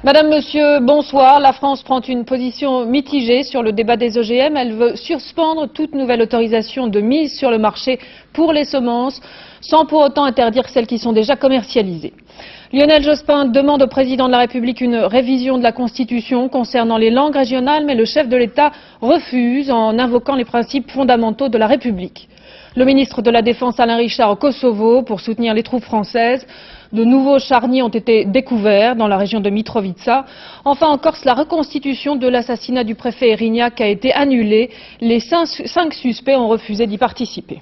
Madame, Monsieur, bonsoir. La France prend une position mitigée sur le débat des OGM. Elle veut suspendre toute nouvelle autorisation de mise sur le marché pour les semences, sans pour autant interdire celles qui sont déjà commercialisées. Lionel Jospin demande au président de la République une révision de la Constitution concernant les langues régionales, mais le chef de l'État refuse en invoquant les principes fondamentaux de la République. Le ministre de la Défense Alain Richard au Kosovo pour soutenir les troupes françaises. De nouveaux charniers ont été découverts dans la région de Mitrovica. Enfin, en Corse, la reconstitution de l'assassinat du préfet Erignac a été annulée. Les 5 suspects ont refusé d'y participer.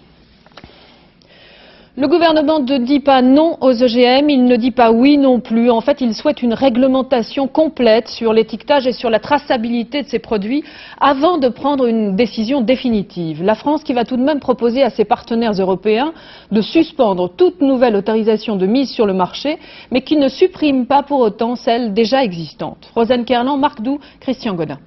Le gouvernement ne dit pas non aux OGM, il ne dit pas oui non plus. En fait, il souhaite une réglementation complète sur l'étiquetage et sur la traçabilité de ces produits avant de prendre une décision définitive. La France qui va tout de même proposer à ses partenaires européens de suspendre toute nouvelle autorisation de mise sur le marché, mais qui ne supprime pas pour autant celle déjà existante. Rosanne Kerlan, Marc Doux, Christian Godin.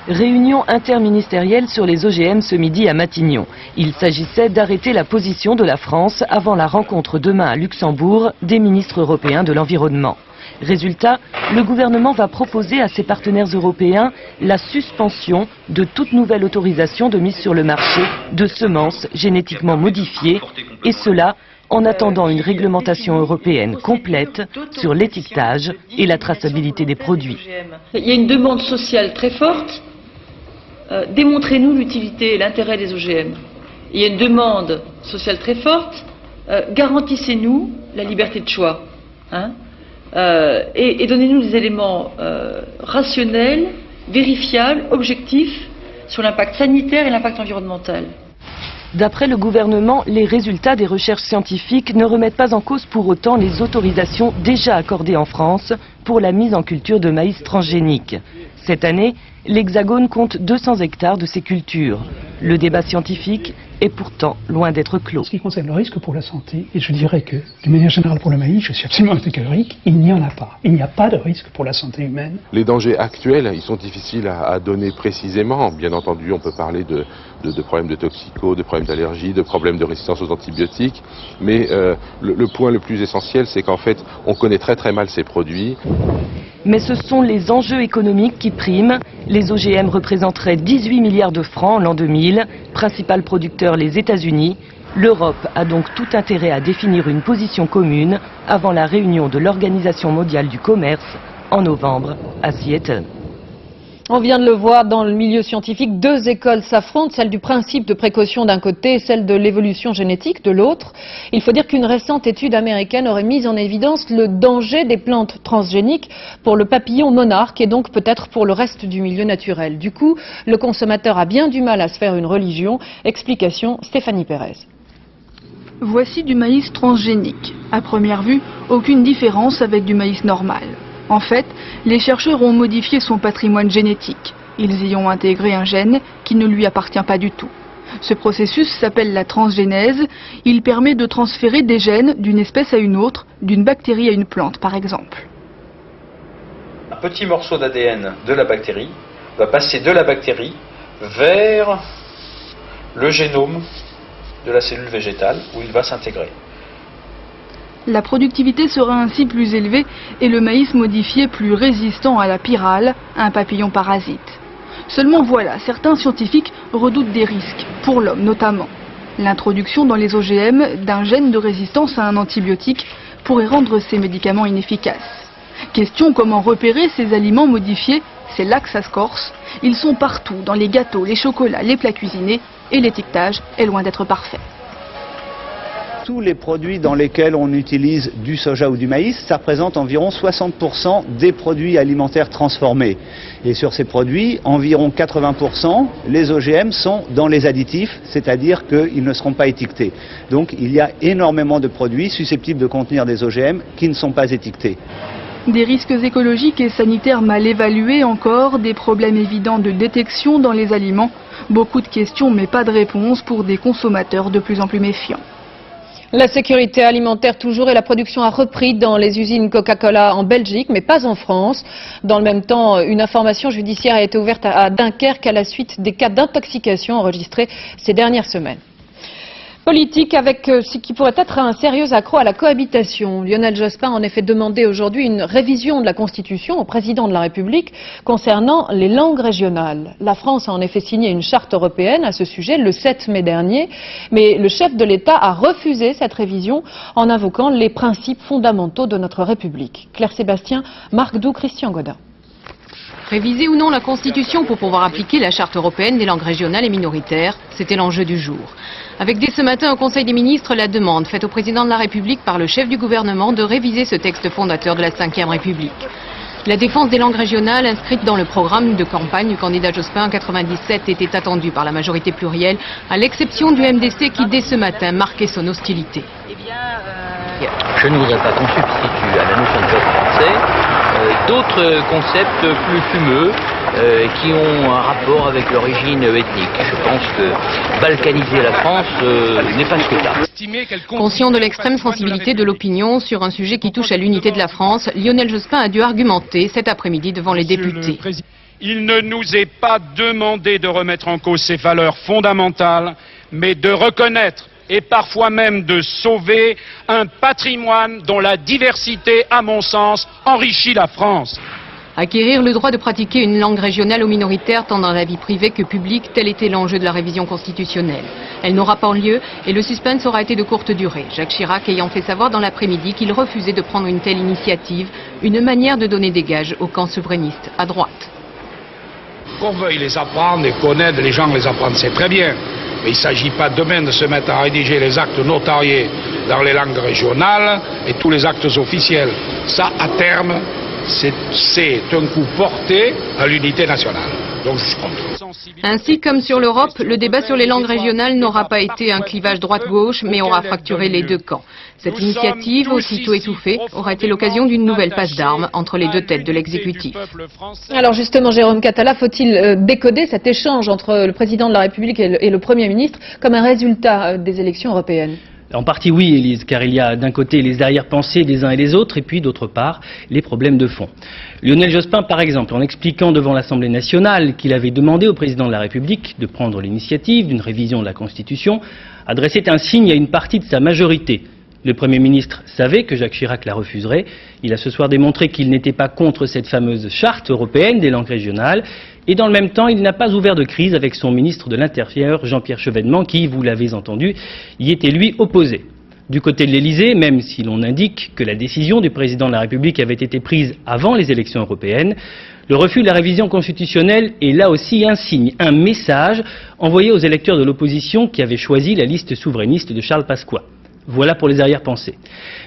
Réunion interministérielle sur les OGM ce midi à Matignon. Il s'agissait d'arrêter la position de la France avant la rencontre demain à Luxembourg des ministres européens de l'environnement. Résultat, le gouvernement va proposer à ses partenaires européens la suspension de toute nouvelle autorisation de mise sur le marché de semences génétiquement modifiées, et cela en attendant une réglementation européenne complète sur l'étiquetage et la traçabilité des produits. Il y a une demande sociale très forte. Démontrez-nous l'utilité et l'intérêt des OGM. Il y a une demande sociale très forte. Garantissez-nous la liberté de choix. Et donnez-nous des éléments rationnels, vérifiables, objectifs sur l'impact sanitaire et l'impact environnemental. D'après le gouvernement, les résultats des recherches scientifiques ne remettent pas en cause pour autant les autorisations déjà accordées en France pour la mise en culture de maïs transgénique. Cette année, l'Hexagone compte 200 hectares de ces cultures. Le débat scientifique est pourtant loin d'être clos. En ce qui concerne le risque pour la santé, et je dirais que, d'une manière générale pour le maïs, je suis absolument catégorique, il n'y en a pas. Il n'y a pas de risque pour la santé humaine. Les dangers actuels, ils sont difficiles à donner précisément. Bien entendu, on peut parler de problèmes de toxico, de problèmes d'allergie, de problèmes de résistance aux antibiotiques. Mais le point le plus essentiel, c'est qu'en fait, on connaît très mal ces produits. Mais ce sont les enjeux économiques qui priment. Les OGM représenteraient 18 milliards de francs en l'an 2000, principal producteur les États-Unis. L'Europe a donc tout intérêt à définir une position commune avant la réunion de l'Organisation mondiale du commerce en novembre à Seattle. On vient de le voir dans le milieu scientifique, 2 écoles s'affrontent, celle du principe de précaution d'un côté et celle de l'évolution génétique de l'autre. Il faut dire qu'une récente étude américaine aurait mis en évidence le danger des plantes transgéniques pour le papillon monarque et donc peut-être pour le reste du milieu naturel. Du coup, le consommateur a bien du mal à se faire une religion. Explication, Stéphanie Pérez. Voici du maïs transgénique. À première vue, aucune différence avec du maïs normal. En fait, les chercheurs ont modifié son patrimoine génétique. Ils y ont intégré un gène qui ne lui appartient pas du tout. Ce processus s'appelle la transgénèse. Il permet de transférer des gènes d'une espèce à une autre, d'une bactérie à une plante par exemple. Un petit morceau d'ADN de la bactérie va passer de la bactérie vers le génome de la cellule végétale où il va s'intégrer. La productivité sera ainsi plus élevée et le maïs modifié plus résistant à la pyrale, un papillon parasite. Seulement voilà, certains scientifiques redoutent des risques, pour l'homme notamment. L'introduction dans les OGM d'un gène de résistance à un antibiotique pourrait rendre ces médicaments inefficaces. Question comment repérer ces aliments modifiés, c'est là que ça se corse. Ils sont partout, dans les gâteaux, les chocolats, les plats cuisinés, et l'étiquetage est loin d'être parfait. Tous les produits dans lesquels on utilise du soja ou du maïs, ça représente environ 60% des produits alimentaires transformés. Et sur ces produits, environ 80%, les OGM sont dans les additifs, c'est-à-dire qu'ils ne seront pas étiquetés. Donc il y a énormément de produits susceptibles de contenir des OGM qui ne sont pas étiquetés. Des risques écologiques et sanitaires mal évalués encore, des problèmes évidents de détection dans les aliments, beaucoup de questions mais pas de réponses pour des consommateurs de plus en plus méfiants. La sécurité alimentaire toujours et la production a repris dans les usines Coca-Cola en Belgique, mais pas en France. Dans le même temps, une information judiciaire a été ouverte à Dunkerque à la suite des cas d'intoxication enregistrés ces dernières semaines. Politique avec ce qui pourrait être un sérieux accroc à la cohabitation. Lionel Jospin a en effet demandé aujourd'hui une révision de la Constitution au président de la République concernant les langues régionales. La France a en effet signé une charte européenne à ce sujet le 7 mai dernier, mais le chef de l'État a refusé cette révision en invoquant les principes fondamentaux de notre République. Claire Sébastien, Marc Doux, Christian Godin. Réviser ou non la Constitution pour pouvoir appliquer la Charte européenne des langues régionales et minoritaires, c'était l'enjeu du jour. Avec dès ce matin au Conseil des ministres la demande faite au président de la République par le chef du gouvernement de réviser ce texte fondateur de la Ve République. La défense des langues régionales inscrite dans le programme de campagne du candidat Jospin en 97 était attendue par la majorité plurielle, à l'exception du MDC qui dès ce matin marquait son hostilité. Je ne voudrais pas qu'on substitue à la notion de peuple français d'autres concepts plus fumeux qui ont un rapport avec l'origine ethnique. Je pense que balkaniser la France n'est pas souhaitable. Conscient de l'extrême sensibilité de l'opinion sur un sujet qui touche à l'unité de la France, Lionel Jospin a dû argumenter cet après-midi devant les députés. Il ne nous est pas demandé de remettre en cause ces valeurs fondamentales, mais de reconnaître et parfois même de sauver un patrimoine dont la diversité, à mon sens, enrichit la France. Acquérir le droit de pratiquer une langue régionale aux minoritaires tant dans la vie privée que publique, tel était l'enjeu de la révision constitutionnelle. Elle n'aura pas lieu et le suspense aura été de courte durée. Jacques Chirac ayant fait savoir dans l'après-midi qu'il refusait de prendre une telle initiative, une manière de donner des gages au camp souverainiste à droite. Qu'on veuille les apprendre et connaître, les gens les apprendre, c'est très bien. Mais il ne s'agit pas demain de se mettre à rédiger les actes notariés dans les langues régionales et tous les actes officiels. Ça, à terme, c'est un coup porté à l'unité nationale. Donc je suis contre. Ainsi comme sur l'Europe, le débat sur les langues régionales n'aura pas été un clivage droite-gauche, mais aura fracturé les deux camps. Cette initiative, aussitôt étouffée, aura été l'occasion d'une nouvelle passe d'armes entre les deux têtes de l'exécutif. Alors justement, Jérôme Catala, faut-il décoder cet échange entre le président de la République et le Premier ministre comme un résultat des élections européennes ? En partie oui, Élise, car il y a d'un côté les arrière-pensées des uns et des autres, et puis d'autre part, les problèmes de fond. Lionel Jospin, par exemple, en expliquant devant l'Assemblée nationale qu'il avait demandé au président de la République de prendre l'initiative d'une révision de la Constitution, adressait un signe à une partie de sa majorité. Le Premier ministre savait que Jacques Chirac la refuserait. Il a ce soir démontré qu'il n'était pas contre cette fameuse charte européenne des langues régionales. Et dans le même temps, il n'a pas ouvert de crise avec son ministre de l'Intérieur, Jean-Pierre Chevènement, qui, vous l'avez entendu, y était lui opposé. Du côté de l'Élysée, même si l'on indique que la décision du président de la République avait été prise avant les élections européennes, le refus de la révision constitutionnelle est là aussi un signe, un message envoyé aux électeurs de l'opposition qui avaient choisi la liste souverainiste de Charles Pasqua. Voilà pour les arrière-pensées.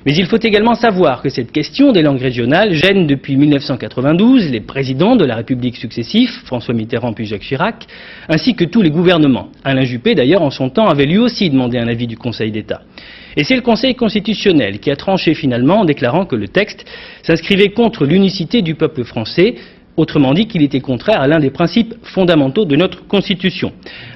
Mais il faut également savoir que cette question des langues régionales gêne depuis 1992 les présidents de la République successifs, François Mitterrand puis Jacques Chirac, ainsi que tous les gouvernements. Alain Juppé, d'ailleurs, en son temps, avait lui aussi demandé un avis du Conseil d'État. Et c'est le Conseil constitutionnel qui a tranché finalement en déclarant que le texte s'inscrivait contre l'unicité du peuple français, autrement dit qu'il était contraire à l'un des principes fondamentaux de notre Constitution.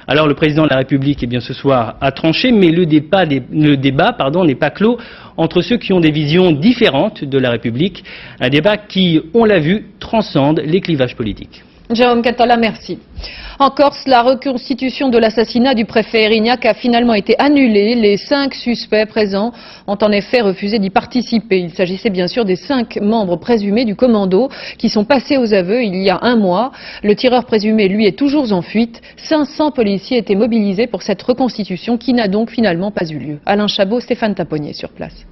Alors le président de la République, eh bien, ce soir, a tranché, mais le débat n'est pas clos entre ceux qui ont des visions différentes de la République, un débat qui, on l'a vu, transcende les clivages politiques. Jérôme Catala, merci. En Corse, la reconstitution de l'assassinat du préfet Erignac a finalement été annulée. Les 5 suspects présents ont en effet refusé d'y participer. Il s'agissait bien sûr des 5 membres présumés du commando qui sont passés aux aveux il y a un mois. Le tireur présumé, lui, est toujours en fuite. 500 policiers étaient mobilisés pour cette reconstitution qui n'a donc finalement pas eu lieu. Alain Chabot, Stéphane Taponnier sur place.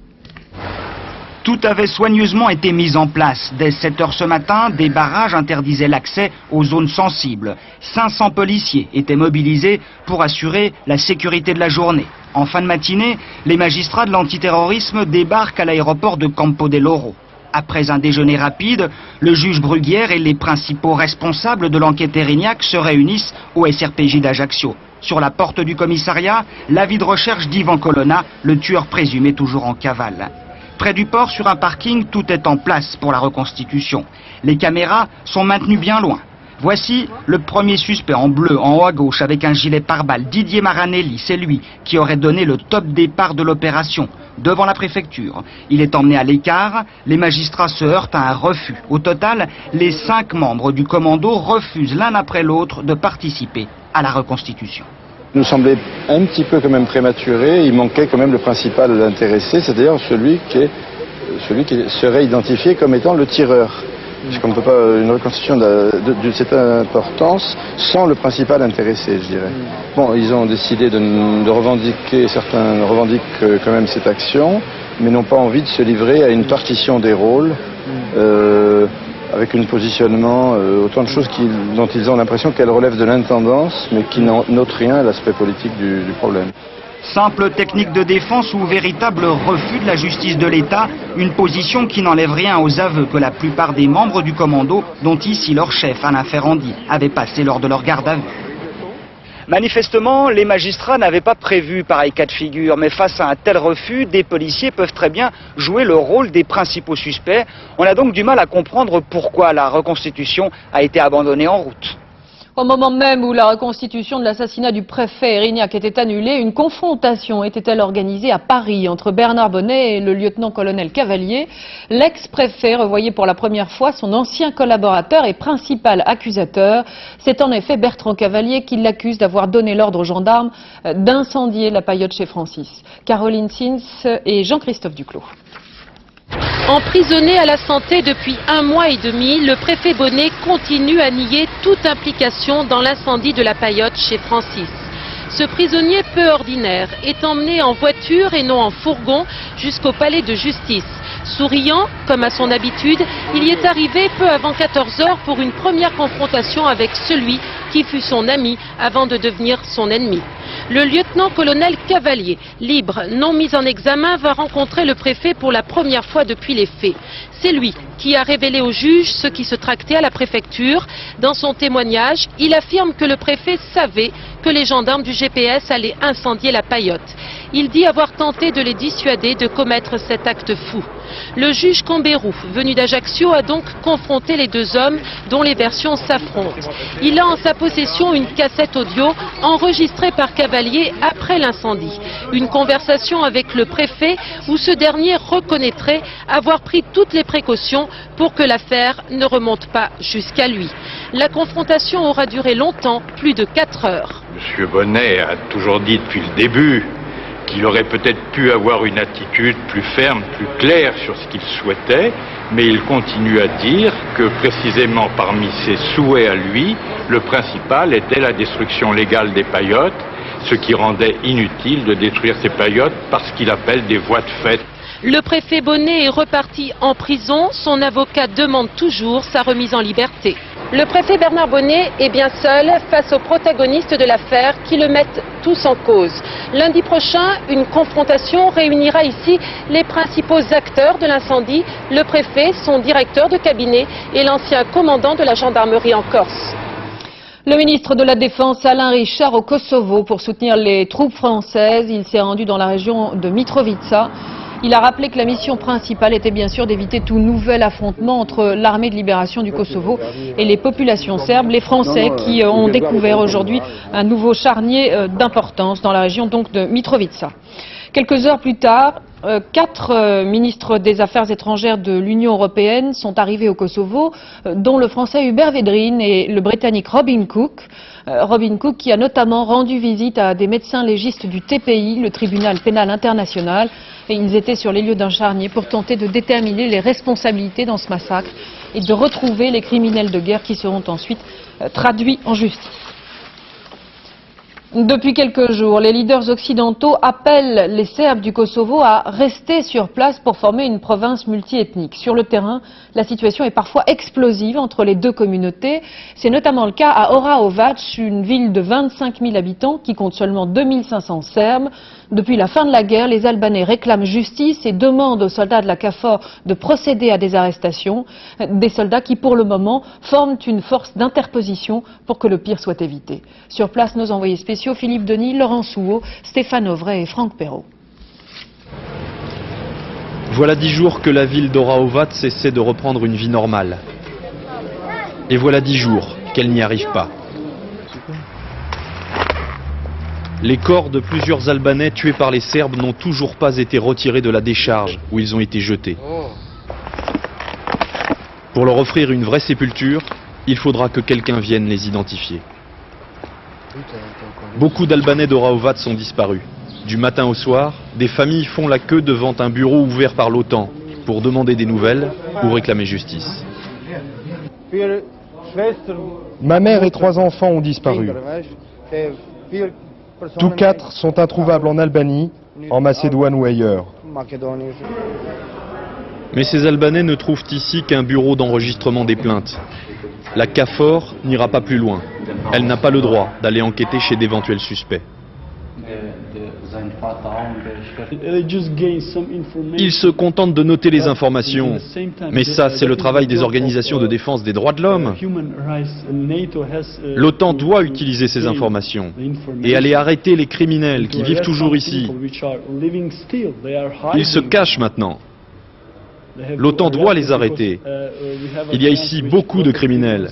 Tout avait soigneusement été mis en place. Dès 7 heures ce matin, des barrages interdisaient l'accès aux zones sensibles. 500 policiers étaient mobilisés pour assurer la sécurité de la journée. En fin de matinée, les magistrats de l'antiterrorisme débarquent à l'aéroport de Campo del Oro. Après un déjeuner rapide, le juge Bruguière et les principaux responsables de l'enquête Erignac se réunissent au SRPJ d'Ajaccio. Sur la porte du commissariat, l'avis de recherche d'Ivan Colonna, le tueur présumé toujours en cavale. Près du port, sur un parking, tout est en place pour la reconstitution. Les caméras sont maintenues bien loin. Voici le premier suspect en bleu, en haut à gauche, avec un gilet pare-balles. Didier Maranelli, c'est lui qui aurait donné le top départ de l'opération, devant la préfecture. Il est emmené à l'écart, les magistrats se heurtent à un refus. Au total, les 5 membres du commando refusent l'un après l'autre de participer à la reconstitution. nous semblait un petit peu quand même prématuré. Il manquait quand même le principal intéressé, c'est-à-dire celui qui serait identifié comme étant le tireur. Puisqu'on ne peut pas une reconstitution de cette importance sans le principal intéressé, je dirais. Bon, ils ont décidé de revendiquer, certains revendiquent quand même cette action, mais n'ont pas envie de se livrer à une partition des rôles, avec un positionnement, autant de choses dont ils ont l'impression qu'elles relèvent de l'intendance, mais qui n'ôtent rien à l'aspect politique du problème. Simple technique de défense ou véritable refus de la justice de l'État, une position qui n'enlève rien aux aveux que la plupart des membres du commando, dont ici leur chef Alain Ferrandi, avaient passé lors de leur garde à vue. Manifestement, les magistrats n'avaient pas prévu pareil cas de figure, mais face à un tel refus, des policiers peuvent très bien jouer le rôle des principaux suspects. On a donc du mal à comprendre pourquoi la reconstitution a été abandonnée en route. Au moment même où la reconstitution de l'assassinat du préfet Erignac était annulée, une confrontation était-elle organisée à Paris entre Bernard Bonnet et le lieutenant-colonel Cavalier. L'ex-préfet revoyait pour la première fois son ancien collaborateur et principal accusateur. C'est en effet Bertrand Cavalier qui l'accuse d'avoir donné l'ordre aux gendarmes d'incendier la paillote chez Francis. Caroline Sins et Jean-Christophe Duclos. Emprisonné à la santé depuis 1 mois et demi, le préfet Bonnet continue à nier toute implication dans l'incendie de la paillote chez Francis. Ce prisonnier peu ordinaire est emmené en voiture et non en fourgon jusqu'au palais de justice. Souriant, comme à son habitude, il y est arrivé peu avant 14 h pour une première confrontation avec celui qui fut son ami avant de devenir son ennemi. Le lieutenant-colonel Cavalier, libre, non mis en examen, va rencontrer le préfet pour la première fois depuis les faits. C'est lui qui a révélé au juge ce qui se tractait à la préfecture. Dans son témoignage, il affirme que le préfet savait que les gendarmes du GPS allaient incendier la paillote. Il dit avoir tenté de les dissuader de commettre cet acte fou. Le juge Combérou, venu d'Ajaccio, a donc confronté les deux hommes dont les versions s'affrontent. Il a en sa possession une cassette audio enregistrée par Cavalier après l'incendie. Une conversation avec le préfet où ce dernier reconnaîtrait avoir pris toutes les précautions pour que l'affaire ne remonte pas jusqu'à lui. La confrontation aura duré longtemps, plus de 4 heures. Monsieur Bonnet a toujours dit depuis le début qu'il aurait peut-être pu avoir une attitude plus ferme, plus claire sur ce qu'il souhaitait, mais il continue à dire que précisément parmi ses souhaits à lui, le principal était la destruction légale des paillotes, ce qui rendait inutile de détruire ces paillotes par ce qu'il appelle des voies de fait. Le préfet Bonnet est reparti en prison. Son avocat demande toujours sa remise en liberté. Le préfet Bernard Bonnet est bien seul face aux protagonistes de l'affaire qui le mettent tous en cause. Lundi prochain, une confrontation réunira ici les principaux acteurs de l'incendie, le préfet, son directeur de cabinet et l'ancien commandant de la gendarmerie en Corse. Le ministre de la Défense Alain Richard au Kosovo pour soutenir les troupes françaises. Il s'est rendu dans la région de Mitrovica. Il a rappelé que la mission principale était bien sûr d'éviter tout nouvel affrontement entre l'armée de libération du Kosovo et les populations serbes, les Français qui ont découvert aujourd'hui un nouveau charnier d'importance dans la région donc de Mitrovica. Quelques heures plus tard, 4 ministres des Affaires étrangères de l'Union européenne sont arrivés au Kosovo, dont le Français Hubert Védrine et le Britannique Robin Cook. Robin Cook qui a notamment rendu visite à des médecins légistes du TPI, le tribunal pénal international, et ils étaient sur les lieux d'un charnier pour tenter de déterminer les responsabilités dans ce massacre et de retrouver les criminels de guerre qui seront ensuite traduits en justice. Depuis quelques jours, les leaders occidentaux appellent les Serbes du Kosovo à rester sur place pour former une province multiethnique. Sur le terrain, la situation est parfois explosive entre les deux communautés. C'est notamment le cas à Oraovac, une ville de 25 000 habitants qui compte seulement 2500 Serbes. Depuis la fin de la guerre, les Albanais réclament justice et demandent aux soldats de la KFOR de procéder à des arrestations. Des soldats qui, pour le moment, forment une force d'interposition pour que le pire soit évité. Sur place, nos envoyés spéciaux Philippe Denis, Laurent Souhaut, Stéphane Auvray et Franck Perrault. Voilà 10 jours que la ville d'Oraovac essaie de reprendre une vie normale. Et voilà 10 jours qu'elle n'y arrive pas. Les corps de plusieurs Albanais tués par les Serbes n'ont toujours pas été retirés de la décharge où ils ont été jetés. Pour leur offrir une vraie sépulture, il faudra que quelqu'un vienne les identifier. Beaucoup d'Albanais d'Oraovac sont disparus. Du matin au soir, des familles font la queue devant un bureau ouvert par l'OTAN pour demander des nouvelles ou réclamer justice. Ma mère et 3 enfants ont disparu. Tous 4 sont introuvables en Albanie, en Macédoine ou ailleurs. Mais ces Albanais ne trouvent ici qu'un bureau d'enregistrement des plaintes. La CAFOR n'ira pas plus loin. Elle n'a pas le droit d'aller enquêter chez d'éventuels suspects. Ils se contentent de noter les informations. Mais ça, c'est le travail des organisations de défense des droits de l'homme. L'OTAN doit utiliser ces informations et aller arrêter les criminels qui vivent toujours ici. Ils se cachent maintenant. L'OTAN doit les arrêter. Il y a ici beaucoup de criminels.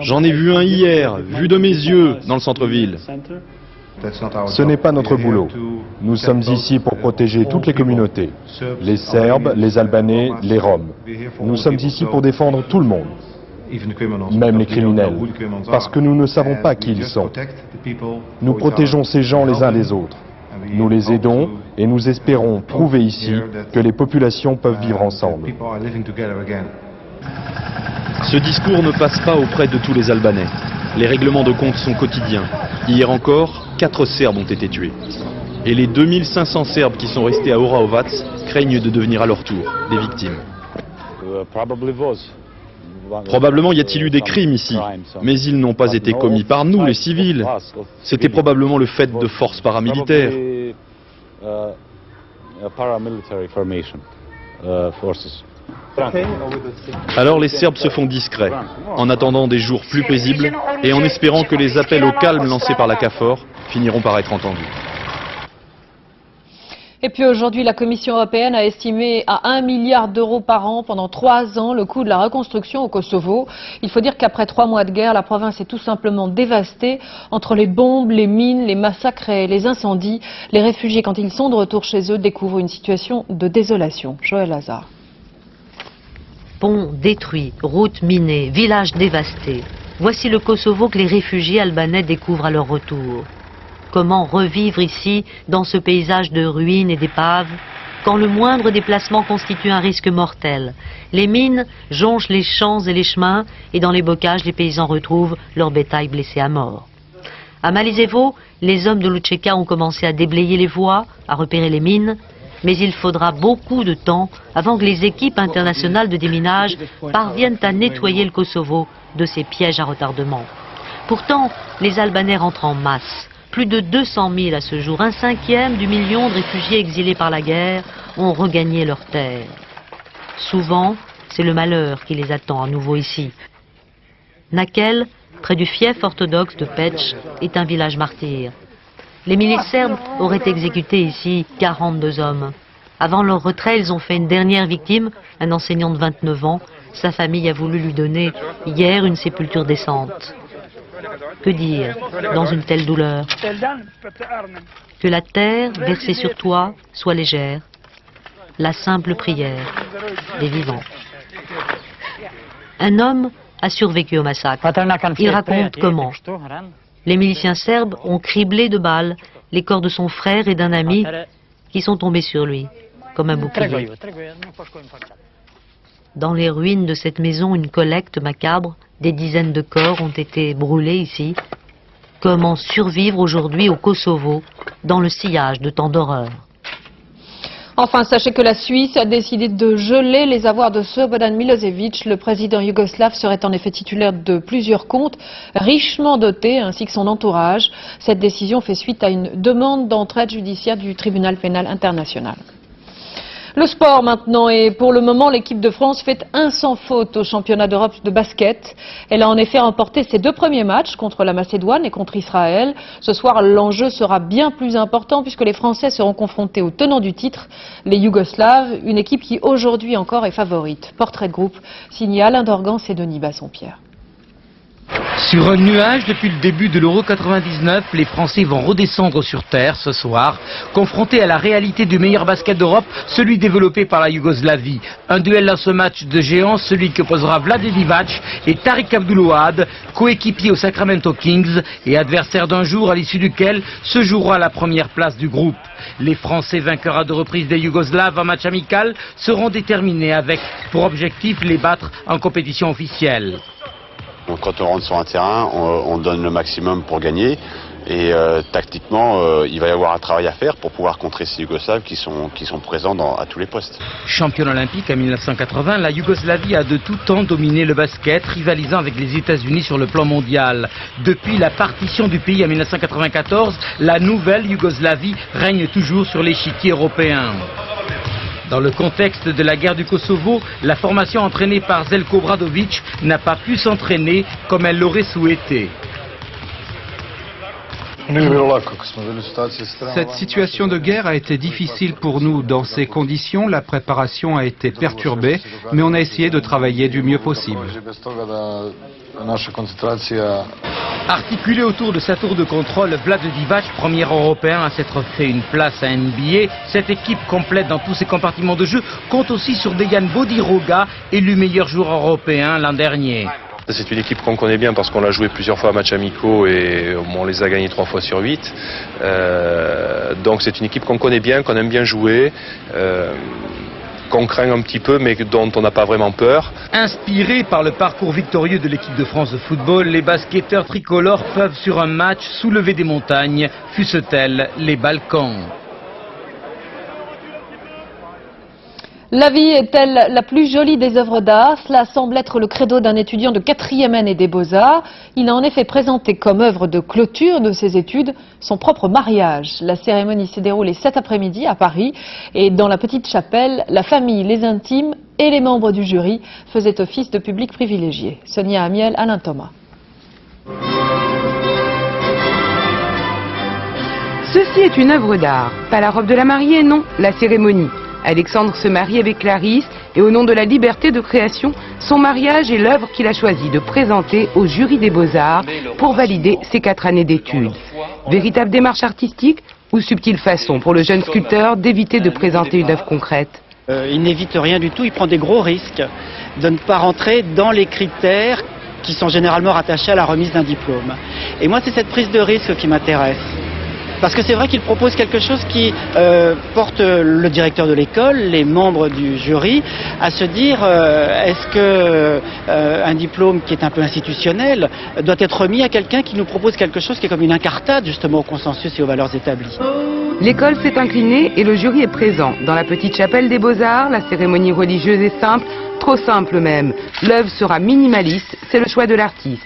J'en ai vu un hier, vu de mes yeux, dans le centre-ville. Ce n'est pas notre boulot. Nous sommes ici pour protéger toutes les communautés. Les Serbes, les Albanais, les Roms. Nous sommes ici pour défendre tout le monde. Même les criminels. Parce que nous ne savons pas qui ils sont. Nous protégeons ces gens les uns les autres. Nous les aidons et nous espérons prouver ici que les populations peuvent vivre ensemble. Ce discours ne passe pas auprès de tous les Albanais. Les règlements de compte sont quotidiens. Hier encore, 4 Serbes ont été tués. Et les 2500 Serbes qui sont restés à Oraovac craignent de devenir à leur tour des victimes. Probablement y a-t-il eu des crimes ici, mais ils n'ont pas été commis par nous, les civils. C'était probablement le fait de forces paramilitaires. Alors les Serbes se font discrets, en attendant des jours plus paisibles et en espérant que les appels au calme lancés par la CAFOR finiront par être entendus. Et puis aujourd'hui, la Commission européenne a estimé à 1 milliard d'euros par an pendant 3 ans le coût de la reconstruction au Kosovo. Il faut dire qu'après 3 mois de guerre, la province est tout simplement dévastée. Entre les bombes, les mines, les massacres et les incendies, les réfugiés, quand ils sont de retour chez eux, découvrent une situation de désolation. Joël Hazard. Ponts détruits, routes minées, villages dévastés. Voici le Kosovo que les réfugiés albanais découvrent à leur retour. Comment revivre ici, dans ce paysage de ruines et d'épaves, quand le moindre déplacement constitue un risque mortel? Les mines jonchent les champs et les chemins, et dans les bocages, les paysans retrouvent leur bétail blessé à mort. À Malizevo, les hommes de l'Utcheka ont commencé à déblayer les voies, à repérer les mines, mais il faudra beaucoup de temps avant que les équipes internationales de déminage parviennent à nettoyer le Kosovo de ces pièges à retardement. Pourtant, les Albanais rentrent en masse. Plus de 200 000 à ce jour, 1/5 du million de réfugiés exilés par la guerre, ont regagné leurs terres. Souvent, c'est le malheur qui les attend à nouveau ici. Nakel, près du fief orthodoxe de Peć, est un village martyr. Les milices serbes auraient exécuté ici 42 hommes. Avant leur retrait, ils ont fait une dernière victime, un enseignant de 29 ans. Sa famille a voulu lui donner hier une sépulture décente. Que dire dans une telle douleur? Que la terre versée sur toi soit légère. La simple prière des vivants. Un homme a survécu au massacre. Il raconte comment les miliciens serbes ont criblé de balles les corps de son frère et d'un ami qui sont tombés sur lui, comme un bouclier. Dans les ruines de cette maison, une collecte macabre, des dizaines de corps ont été brûlés ici. Comment survivre aujourd'hui au Kosovo, dans le sillage de tant d'horreurs? Enfin, sachez que la Suisse a décidé de geler les avoirs de Slobodan Milosevic. Le président yougoslave serait en effet titulaire de plusieurs comptes richement dotés, ainsi que son entourage. Cette décision fait suite à une demande d'entraide judiciaire du tribunal pénal international. Le sport maintenant, et pour le moment, l'équipe de France fait un sans faute au championnat d'Europe de basket. Elle a en effet remporté ses 2 premiers matchs contre la Macédoine et contre Israël. Ce soir, l'enjeu sera bien plus important puisque les Français seront confrontés aux tenants du titre, les Yougoslaves, une équipe qui aujourd'hui encore est favorite. Portrait de groupe signé Alain Dorgans et Denis Bassompierre. Sur un nuage depuis le début de l'Euro 99, les Français vont redescendre sur terre ce soir, confrontés à la réalité du meilleur basket d'Europe, celui développé par la Yougoslavie. Un duel dans ce match de géants, celui que posera Vlade Divac et Tariq Abdul-Wahad, coéquipiers aux Sacramento Kings et adversaires d'un jour à l'issue duquel se jouera la première place du groupe. Les Français vainqueurs à 2 reprises des Yougoslaves en match amical seront déterminés avec pour objectif les battre en compétition officielle. Donc quand on rentre sur un terrain, on donne le maximum pour gagner et tactiquement, il va y avoir un travail à faire pour pouvoir contrer ces Yougoslaves qui sont présents à tous les postes. Championne olympique en 1980, la Yougoslavie a de tout temps dominé le basket, rivalisant avec les États-Unis sur le plan mondial. Depuis la partition du pays en 1994, la nouvelle Yougoslavie règne toujours sur l'échiquier européen. Dans le contexte de la guerre du Kosovo, la formation entraînée par Željko Obradović n'a pas pu s'entraîner comme elle l'aurait souhaité. Cette situation de guerre a été difficile pour nous. Dans ces conditions, la préparation a été perturbée, mais on a essayé de travailler du mieux possible. Articulé autour de sa tour de contrôle, Vlade Divac, premier européen à s'être fait une place à NBA, cette équipe complète dans tous ses compartiments de jeu compte aussi sur Dejan Bodiroga, élu meilleur joueur européen l'an dernier. C'est une équipe qu'on connaît bien parce qu'on l'a joué plusieurs fois à matchs amicaux et on les a gagnés 3 fois sur 8. Donc c'est une équipe qu'on connaît bien, qu'on aime bien jouer. Qu'on craint un petit peu mais dont on n'a pas vraiment peur. Inspirés par le parcours victorieux de l'équipe de France de football, les basketteurs tricolores peuvent sur un match soulever des montagnes, fussent-elles les Balkans. La vie est-elle la plus jolie des œuvres d'art? Cela semble être le credo d'un étudiant de 4e année des Beaux-Arts. Il a en effet présenté comme œuvre de clôture de ses études son propre mariage. La cérémonie s'est déroulée cet après-midi à Paris et dans la petite chapelle, la famille, les intimes et les membres du jury faisaient office de public privilégié. Sonia Amiel, Alain Thomas. Ceci est une œuvre d'art. Pas la robe de la mariée, non, la cérémonie. Alexandre se marie avec Clarisse et au nom de la liberté de création, son mariage est l'œuvre qu'il a choisi de présenter au jury des Beaux-Arts pour valider ses 4 années d'études. Véritable démarche artistique ou subtile façon pour le jeune sculpteur d'éviter de présenter une œuvre concrète? Il n'évite rien du tout, il prend des gros risques de ne pas rentrer dans les critères qui sont généralement rattachés à la remise d'un diplôme. Et moi, c'est cette prise de risque qui m'intéresse. Parce que c'est vrai qu'il propose quelque chose qui porte le directeur de l'école, les membres du jury, à se dire est-ce que un diplôme qui est un peu institutionnel doit être remis à quelqu'un qui nous propose quelque chose qui est comme une incartade justement au consensus et aux valeurs établies. L'école s'est inclinée et le jury est présent. Dans la petite chapelle des Beaux-Arts, la cérémonie religieuse est simple, trop simple même. L'œuvre sera minimaliste, c'est le choix de l'artiste.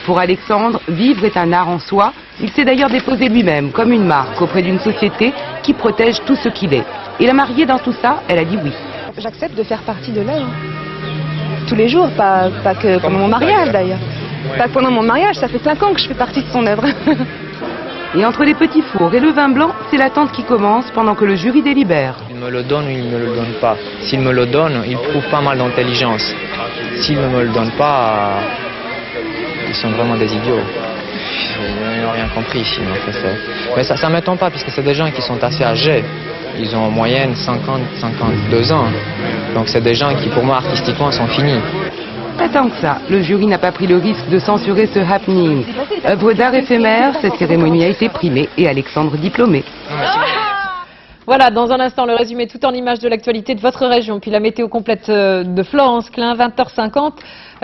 Pour Alexandre, vivre est un art en soi. Il s'est d'ailleurs déposé lui-même comme une marque auprès d'une société qui protège tout ce qu'il est. Et la mariée dans tout ça, elle a dit oui. J'accepte de faire partie de l'œuvre. Tous les jours, pas que pendant mon mariage d'ailleurs. Pas que pendant mon mariage, ça fait 5 ans que je fais partie de son œuvre. Et entre les petits fours et le vin blanc, c'est l'attente qui commence pendant que le jury délibère. Il me le donne ou il ne me le donne pas. S'il me le donne, il prouve pas mal d'intelligence. S'il ne me le donne pas, ils sont vraiment des idiots. Ils n'ont rien compris ici. Mais ça ne m'étonne pas puisque c'est des gens qui sont assez âgés. Ils ont en moyenne 50-52 ans. Donc c'est des gens qui pour moi artistiquement sont finis. Pas tant que ça, le jury n'a pas pris le risque de censurer ce happening. Œuvre d'art éphémère, cette cérémonie a été primée et Alexandre diplômé. Voilà, dans un instant, le résumé tout en images de l'actualité de votre région, puis la météo complète de Florence Klein, 20h50.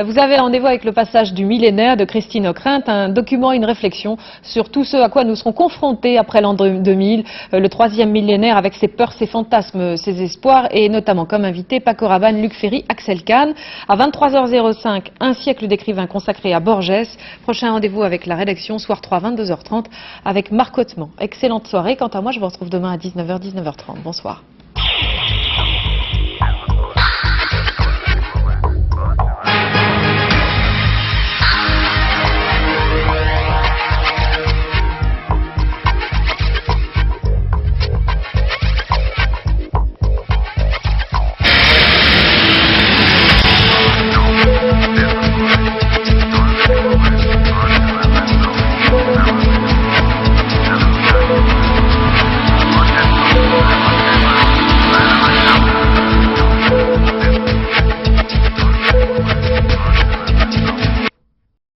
Vous avez rendez-vous avec le passage du millénaire de Christine Ockrent, un document, une réflexion sur tout ce à quoi nous serons confrontés après l'an 2000, le 3e millénaire avec ses peurs, ses fantasmes, ses espoirs, et notamment comme invité Paco Rabanne, Luc Ferry, Axel Kahn. À 23h05, un siècle d'écrivains consacré à Borges. Prochain rendez-vous avec la rédaction, soir 3, 22h30, avec Marc Hautement. Excellente soirée. Quant à moi, je vous retrouve demain à 19h30. Bonsoir.